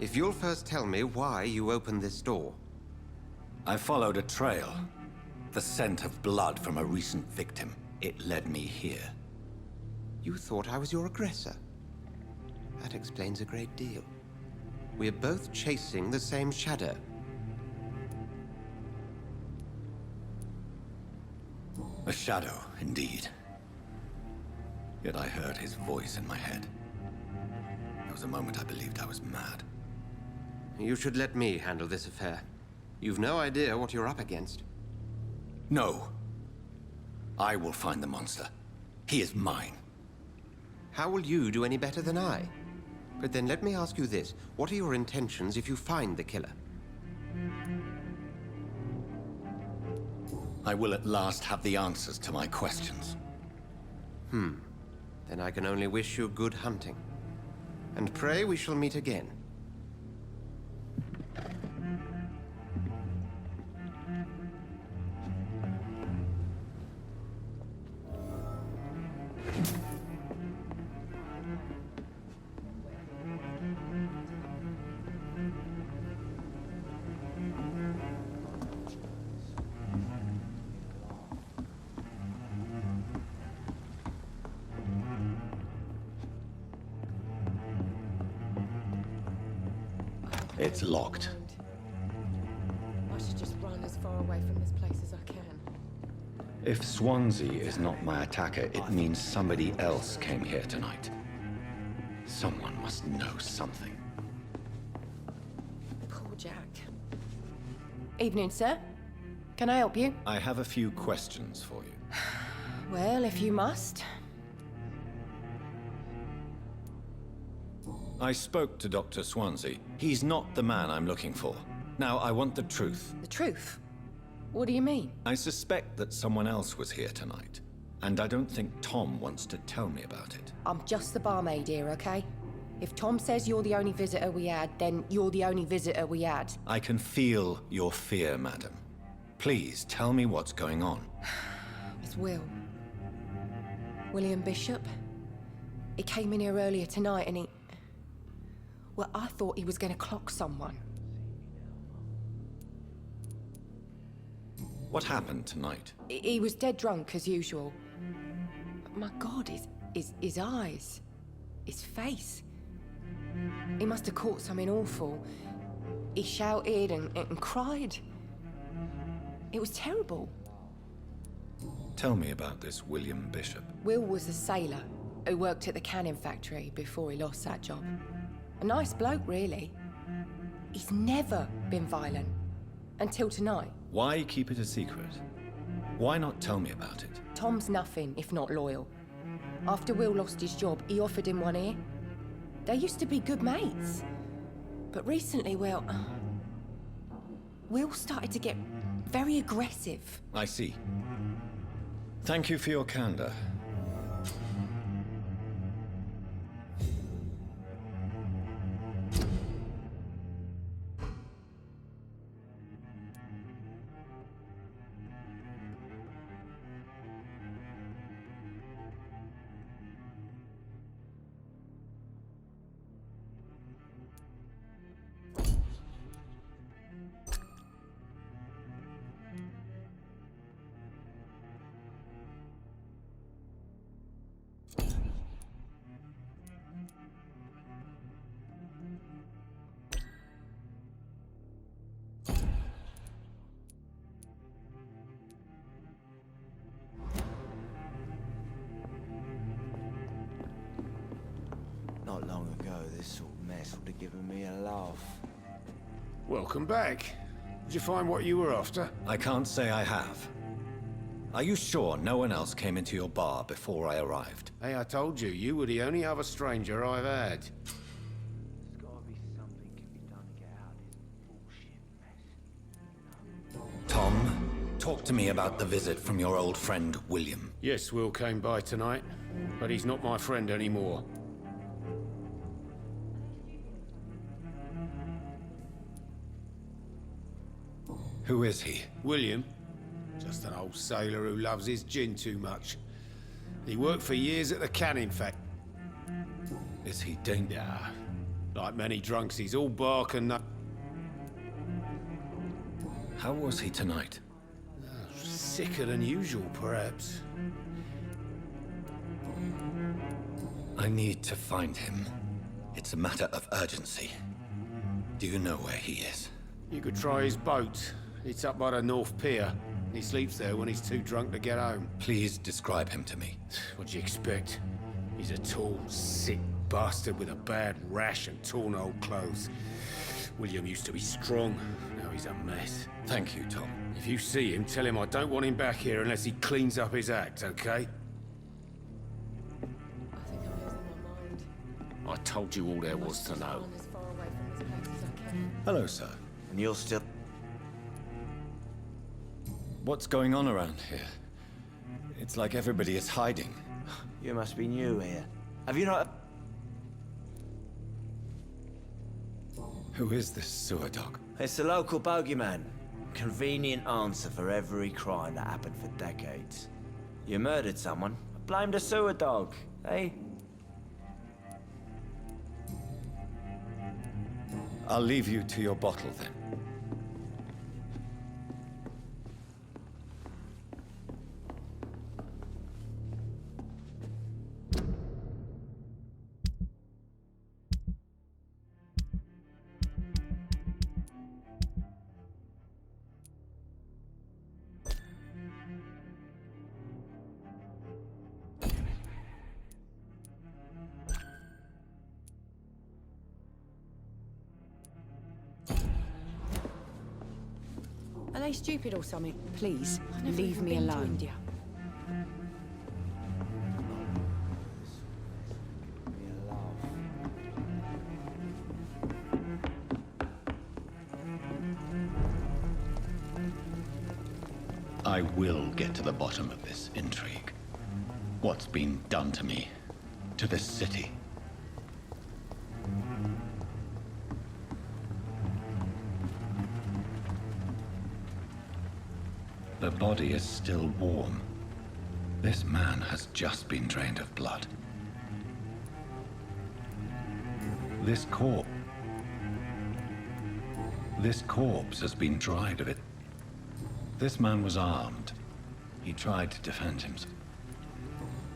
If you'll first tell me why you opened this door. I followed a trail. The scent of blood from a recent victim. It led me here. You thought I was your aggressor. That explains a great deal. We're both chasing the same shadow. A shadow, indeed. Yet I heard his voice in my head. There was a moment I believed I was mad. You should let me handle this affair. You've no idea what you're up against. No. I will find the monster. He is mine. How will you do any better than I? But then let me ask you this. What are your intentions if you find the killer? I will at last have the answers to my questions. Then I can only wish you good hunting. And pray we shall meet again. It's locked. I should just run as far away from this place as I can. If Swansea is not my attacker, it means somebody else came here tonight. Someone must know something. Poor Jack. Evening, sir. Can I help you? I have a few questions for you. Well, if you must. I spoke to Dr. Swansea. He's not the man I'm looking for. Now, I want the truth. The truth? What do you mean? I suspect that someone else was here tonight, and I don't think Tom wants to tell me about it. I'm just the barmaid here, okay? If Tom says you're the only visitor we had, then you're the only visitor we had. I can feel your fear, madam. Please, tell me what's going on. It's William Bishop. He came in here earlier tonight and he... Well, I thought he was going to clock someone. What happened tonight? He was dead drunk, as usual. But my God, his eyes. His face. He must have caught something awful. He shouted and cried. It was terrible. Tell me about this William Bishop. Will was a sailor who worked at the canning factory before he lost that job. A nice bloke, really. He's never been violent. Until tonight. Why keep it a secret? Why not tell me about it? Tom's nothing if not loyal. After Will lost his job, he offered him one ear. They used to be good mates. But recently, well... Will started to get very aggressive. I see. Thank you for your candor. Not long ago, this sort of mess would have given me a laugh. Welcome back. Did you find what you were after? I can't say I have. Are you sure no one else came into your bar before I arrived? Hey, I told you, you were the only other stranger I've had. There's gotta be something can be done to get out of this bullshit mess. Tom, talk to me about the visit from your old friend, William. Yes, Will came by tonight, but he's not my friend anymore. Who is he? William? Just an old sailor who loves his gin too much. He worked for years at the canning factory. Is he dangerous? Yeah. Like many drunks, he's all bark and no... How was he tonight? Sicker than usual, perhaps. I need to find him. It's a matter of urgency. Do you know where he is? You could try his boat. It's up by the North Pier. He sleeps there when he's too drunk to get home. Please describe him to me. What do you expect? He's a tall, sick bastard with a bad rash and torn old clothes. William used to be strong. Now he's a mess. Thank you, Tom. If you see him, tell him I don't want him back here unless he cleans up his act, okay? I think I'm losing my mind. I told you all there was to know. Gone as far away from this place as I can. Hello, sir. And you're still... What's going on around here? It's like everybody is hiding. You must be new here. Have you not... Who is this sewer dog? It's the local bogeyman. Convenient answer for every crime that happened for decades. You murdered someone, blame the sewer dog, eh? I'll leave you to your bottle then. Are they stupid or something? Please, leave me alone. I will get to the bottom of this intrigue. What's been done to me, to this city. The body is still warm. This man has just been drained of blood. This corpse has been dried of it. This man was armed. He tried to defend himself.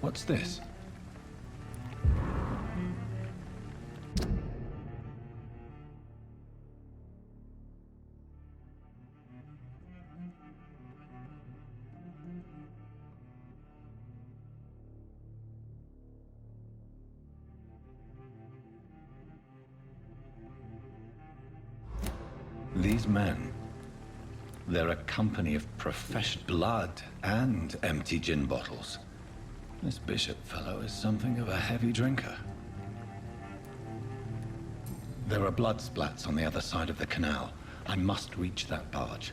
What's this? These men, they're a company of professional blood and empty gin bottles. This Bishop fellow is something of a heavy drinker. There are blood splats on the other side of the canal. I must reach that barge.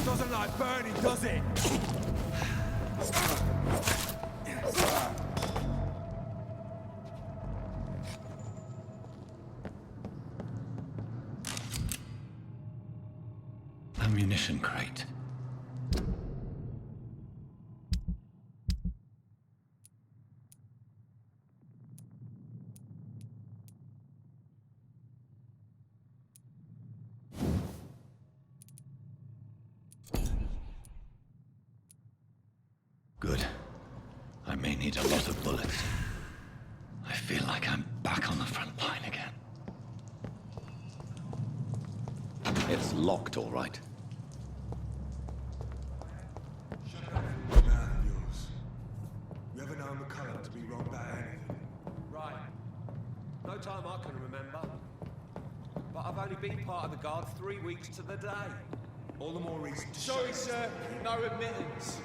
Doesn't like burning, does it? Ammunition crate. Good. I may need a lot of bullets. I feel like I'm back on the front line again. It's locked, all right. Colonel McCullum to be wrong about anything. Right. No time I can remember. But I've only been part of the guard 3 weeks to the day. All the more reason to Sorry, show. sir. No admittance.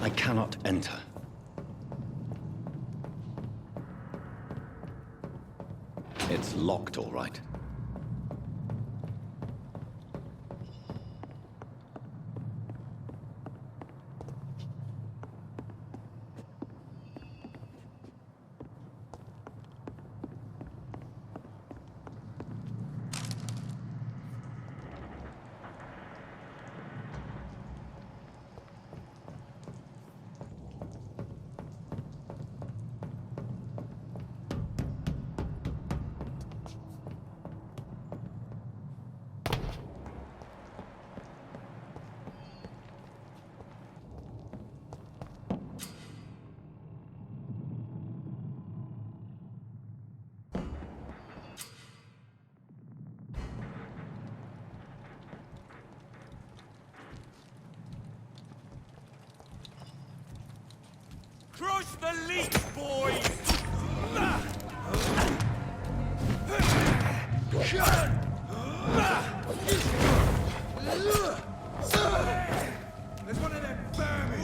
I cannot enter. It's locked, all right. Crush the leech, boys! There's one of them vermin!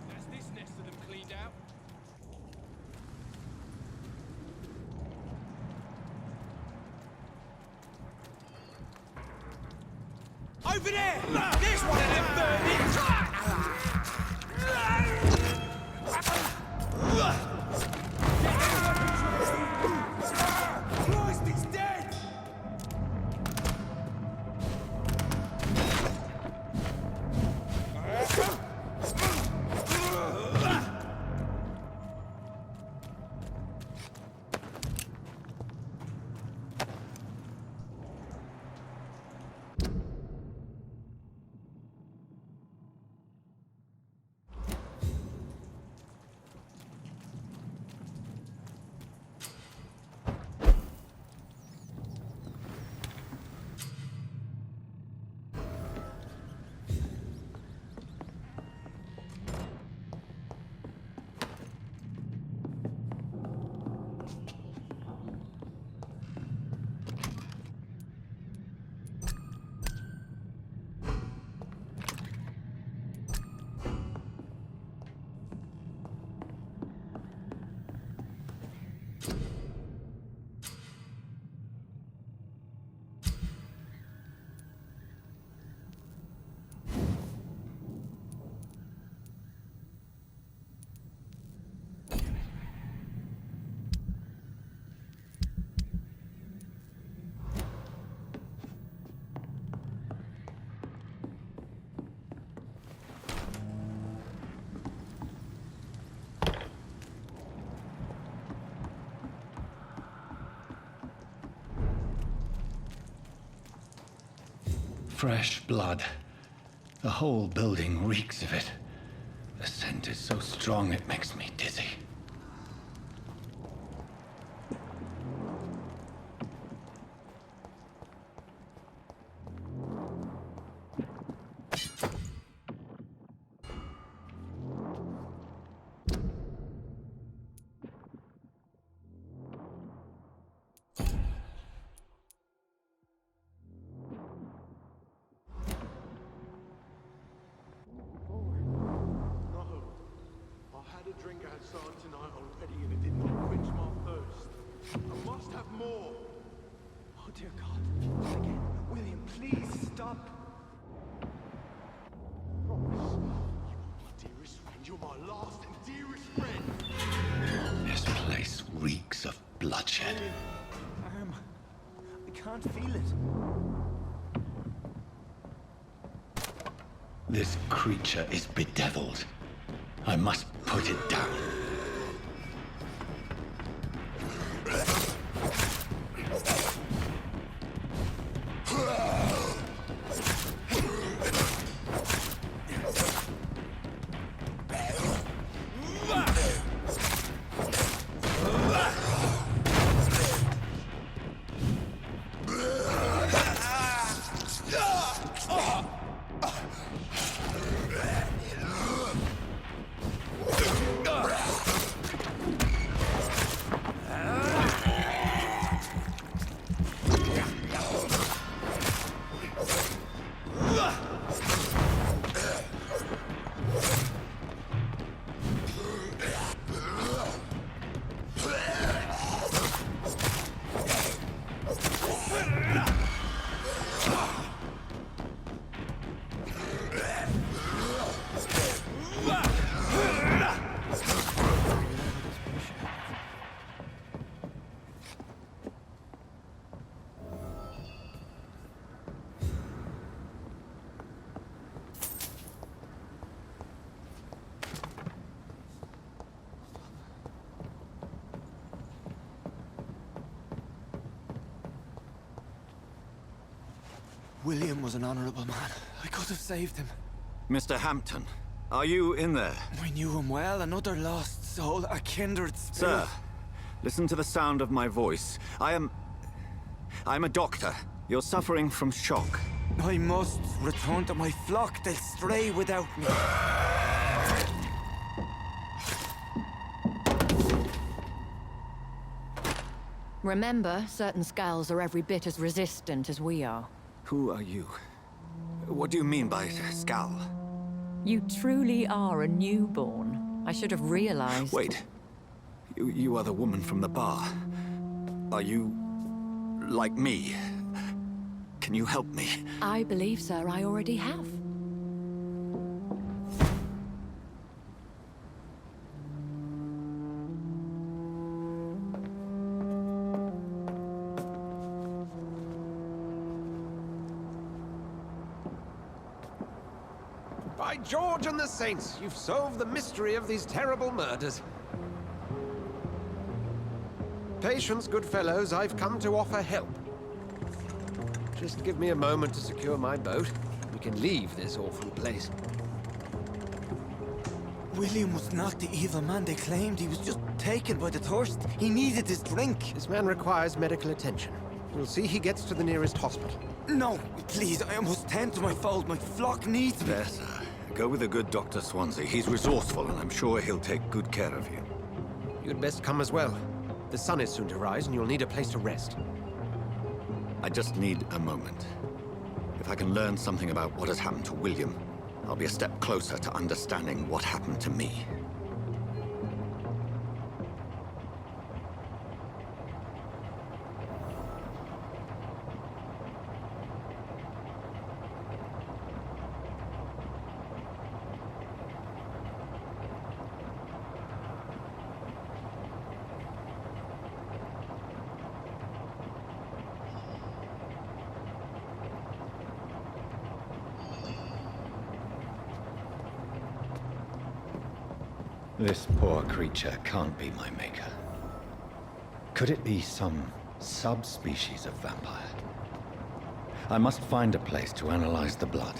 That's this nest of them cleaned out. Over there! There's one of them vermin! Christ, he's dead! Fresh blood. The whole building reeks of it. The scent is so strong it makes me dizzy. No. I had a drink outside tonight already and it did not quench my thirst. I must have more. Oh dear God. Again. William, please stop. Promise. You are my dearest friend. You're my last and dearest friend. This place reeks of bloodshed. I can't can't feel it. This creature is bedeviled. I must put it down. William was an honorable man. I could have saved him. Mr. Hampton, are you in there? I knew him well, another lost soul, a kindred spirit. Sir, listen to the sound of my voice. I'm a doctor. You're suffering from shock. I must return to my flock. They'll stray without me. Remember, certain skulls are every bit as resistant as we are. Who are you? What do you mean by skull? You truly are a newborn. I should have realized. Wait. You are the woman from the bar. Are you... like me? Can you help me? I believe, sir, I already have. By George and the Saints, you've solved the mystery of these terrible murders. Patience, good fellows, I've come to offer help. Just give me a moment to secure my boat. We can leave this awful place. William was not the evil man they claimed. He was just taken by the thirst. He needed his drink. This man requires medical attention. We'll see he gets to the nearest hospital. No, please, I must tend to my fold. My flock needs me. There, sir. Go with the good Dr. Swansea. He's resourceful, and I'm sure he'll take good care of you. You'd best come as well. The sun is soon to rise, and you'll need a place to rest. I just need a moment. If I can learn something about what has happened to William, I'll be a step closer to understanding what happened to me. This poor creature can't be my maker. Could it be some subspecies of vampire? I must find a place to analyze the blood.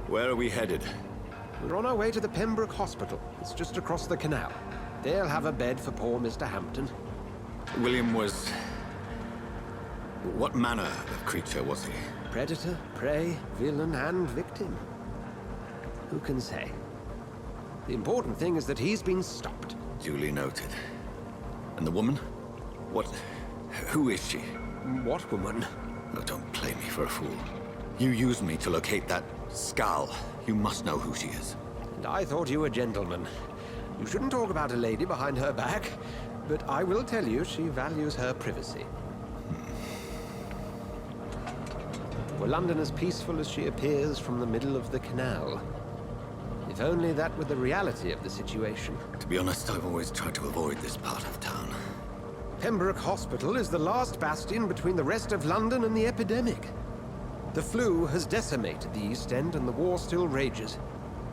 Where are we headed? We're on our way to the Pembroke Hospital. It's just across the canal. They'll have a bed for poor Mr. Hampton. William was... what manner of creature was he? Predator, prey, villain, and victim. Who can say? The important thing is that he's been stopped. Duly noted. And the woman? What... who is she? What woman? Oh, don't play me for a fool. You used me to locate that Skull. You must know who she is. And I thought you a gentleman. You shouldn't talk about a lady behind her back, but I will tell you she values her privacy. Were London as peaceful as she appears from the middle of the canal? If only that were the reality of the situation. To be honest, I've always tried to avoid this part of town. Pembroke Hospital is the last bastion between the rest of London and the epidemic. The flu has decimated the East End and the war still rages.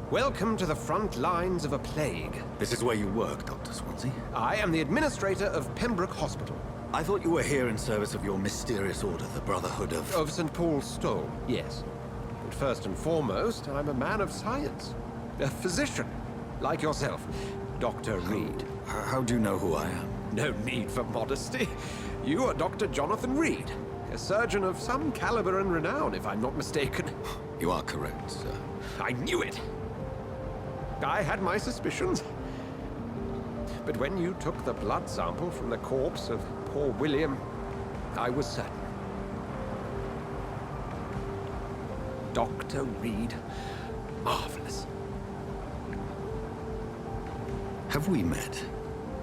Welcome to the front lines of a plague. This is where you work, Dr. Swansea? I am the administrator of Pembroke Hospital. I thought you were here in service of your mysterious order, the Brotherhood of... Of St. Paul's Stole, yes. But first and foremost, I'm a man of science. A physician, like yourself, Dr. Reed. How do you know who I am? No need for modesty. You are Dr. Jonathan Reed, a surgeon of some caliber and renown, if I'm not mistaken. You are correct, sir. I knew it! I had my suspicions. But when you took the blood sample from the corpse of poor William, I was certain. Dr. Reed. Marvelous. Have we met?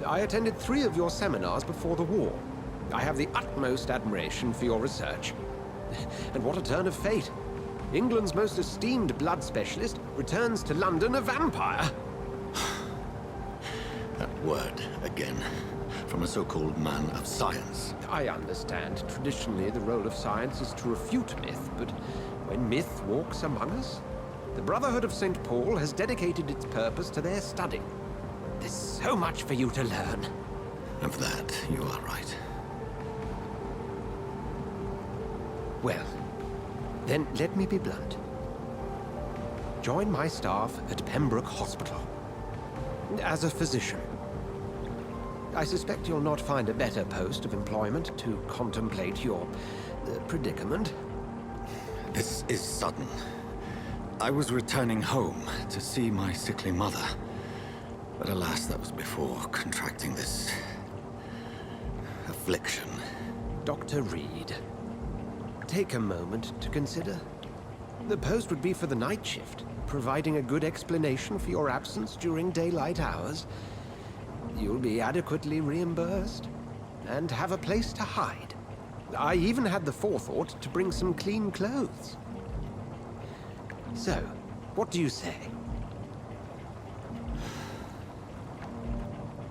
I attended 3 of your seminars before the war. I have the utmost admiration for your research. And what a turn of fate. England's most esteemed blood specialist returns to London a vampire. That word, again. From a so-called man of science. I understand. Traditionally, the role of science is to refute myth, but when myth walks among us, the Brotherhood of St. Paul has dedicated its purpose to their study. There's so much for you to learn. Of that, you are right. Well, then let me be blunt. Join my staff at Pembroke Hospital. As a physician. I suspect you'll not find a better post of employment to contemplate your predicament. This is sudden. I was returning home to see my sickly mother. But alas, that was before contracting this... affliction. Dr. Reed, take a moment to consider. The post would be for the night shift, providing a good explanation for your absence during daylight hours. You'll be adequately reimbursed, and have a place to hide. I even had the forethought to bring some clean clothes. So, what do you say?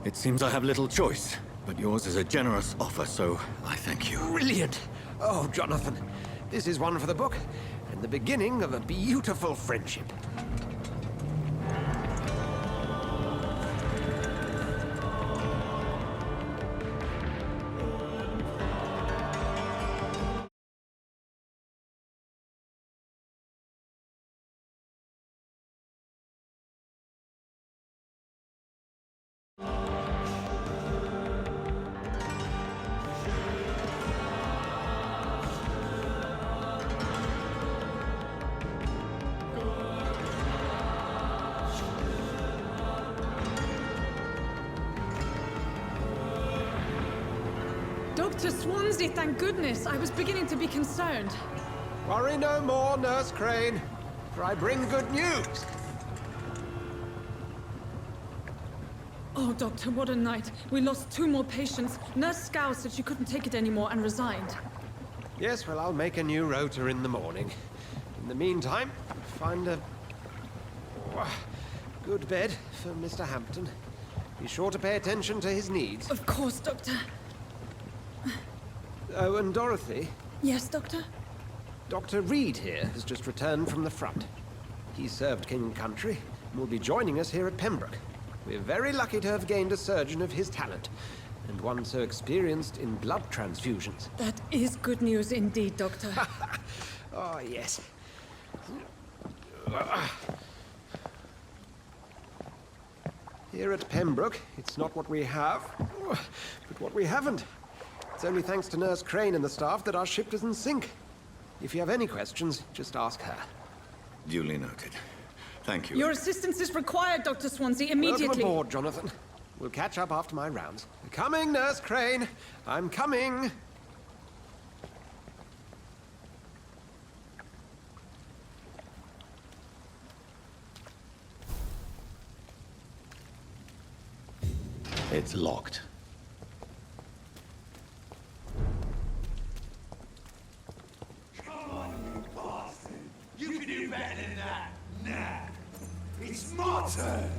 It seems I have little choice, but yours is a generous offer, so I thank you. Brilliant! Oh, Jonathan, this is one for the book, and the beginning of a beautiful friendship. Dr. Swansea, thank goodness. I was beginning to be concerned. Worry no more, Nurse Crane, for I bring good news. Oh, Doctor, what a night. We lost 2 more patients. Nurse Scow said she couldn't take it anymore and resigned. Yes, well, I'll make a new rota in the morning. In the meantime, find a good bed for Mr. Hampton. Be sure to pay attention to his needs. Of course, Doctor. Oh, and Dorothy? Yes, Doctor? Dr. Reed here has just returned from the front. He served King and Country and will be joining us here at Pembroke. We're very lucky to have gained a surgeon of his talent, and one so experienced in blood transfusions. That is good news indeed, Doctor. Oh, yes. Here at Pembroke, it's not what we have, but what we haven't. It's only thanks to Nurse Crane and the staff that our ship doesn't sink. If you have any questions, just ask her. Duly noted. Thank you. Your assistance is required, Dr. Swansea, immediately. Welcome aboard, Jonathan. We'll catch up after my rounds. Coming, Nurse Crane. I'm coming. It's locked. Come on, you bastard! You can do better than that! Nah! It's my turn!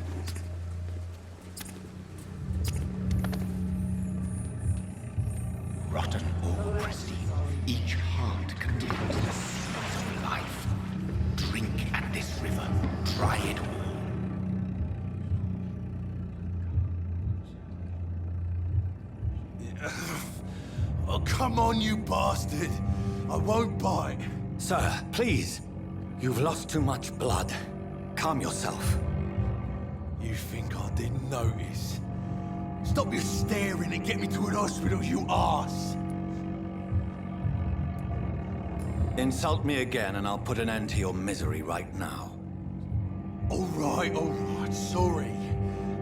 Rotten or pristine, each heart contains the secret of life. Drink at this river, try it all. Oh, come on, you bastard! I won't bite! Sir, please. You've lost too much blood. Calm yourself. You think I didn't notice? Stop your staring and get me to an hospital, you arse! Insult me again and I'll put an end to your misery right now. Alright, sorry.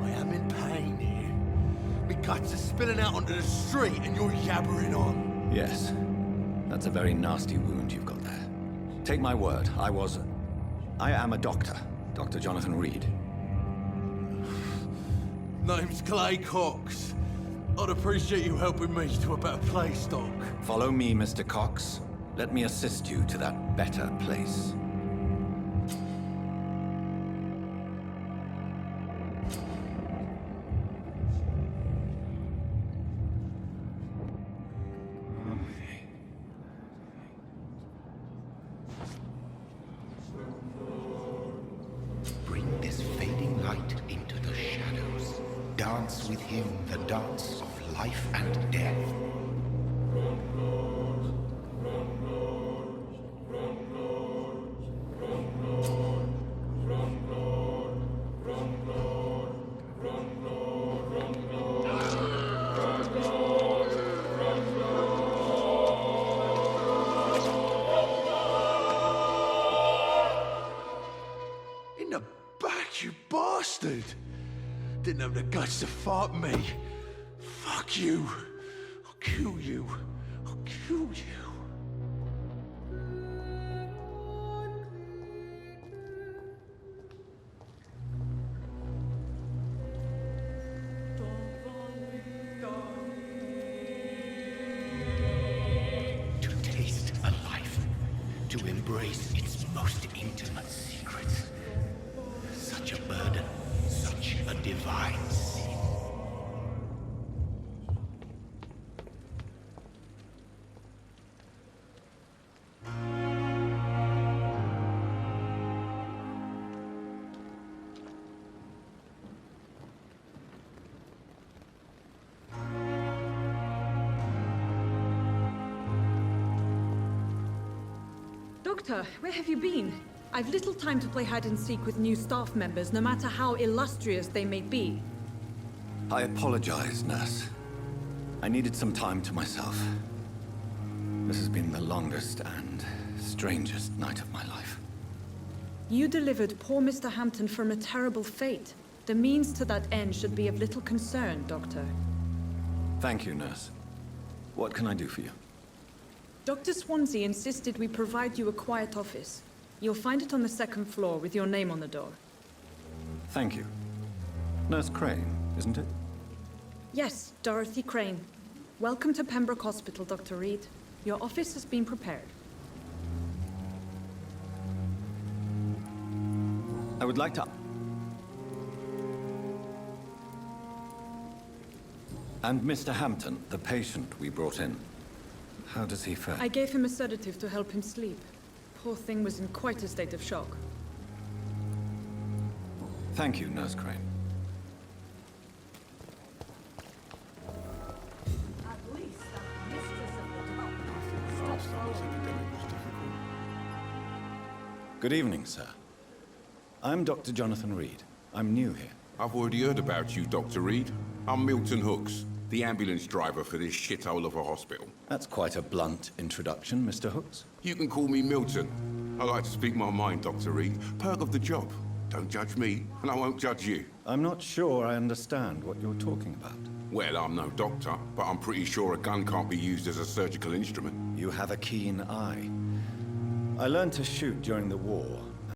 I am in pain here. My guts are spilling out onto the street and you're yabbering on. Yes. That's a very nasty wound you've got there. Take my word, I am a doctor. Dr. Jonathan Reed. Name's Clay Cox. I'd appreciate you helping me to a better place, Doc. Follow me, Mr. Cox. Let me assist you to that better place. Bring this fading light into the shadows. Dance with him the dance of life and death. In the back, you bastard! Didn't have the guts to fight me. Fuck you. I'll kill you. I'll kill you. To taste a life, to embrace its most intimate secrets. Such a burden, such a divine sin. Doctor, where have you been? I've little time to play hide and seek with new staff members, no matter how illustrious they may be. I apologize, nurse. I needed some time to myself. This has been the longest and strangest night of my life. You delivered poor Mr. Hampton from a terrible fate. The means to that end should be of little concern, Doctor. Thank you, nurse. What can I do for you? Dr. Swansea insisted we provide you a quiet office. You'll find it on the second floor with your name on the door. Thank you. Nurse Crane, isn't it? Yes, Dorothy Crane. Welcome to Pembroke Hospital, Dr. Reed. Your office has been prepared. I would like to... And Mr. Hampton, the patient we brought in. How does he fare? I gave him a sedative to help him sleep. Poor thing was in quite a state of shock. Thank you, Nurse Crane. Good evening, sir. I'm Dr. Jonathan Reed. I'm new here. I've already heard about you, Dr. Reed. I'm Milton Hooks, the ambulance driver for this shithole of a hospital. That's quite a blunt introduction, Mr. Hooks. You can call me Milton. I like to speak my mind, Dr. Reed. Perk of the job. Don't judge me, and I won't judge you. I'm not sure I understand what you're talking about. Well, I'm no doctor, but I'm pretty sure a gun can't be used as a surgical instrument. You have a keen eye. I learned to shoot during the war.